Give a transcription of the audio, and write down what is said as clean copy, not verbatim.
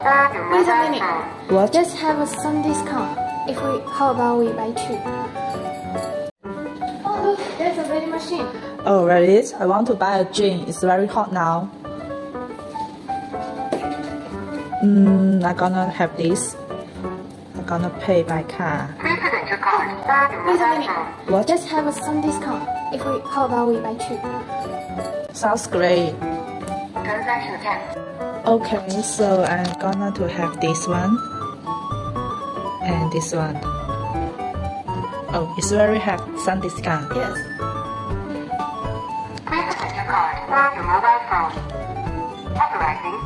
Wait a minute. What? Let's have some discount. How about we buy two? Oh look, there's a vending machine. Oh, really? I want to buy a drink. It's very hot now. I'm gonna have this. I'm gonna pay by card. Wait a minute. What? Let's have some discount. How about we buy two? Sounds great. Okay, so I'm gonna to have this one and this one. Oh, it's very have some discount. Yes. Please enter your card or your mobile phone. Authorizing.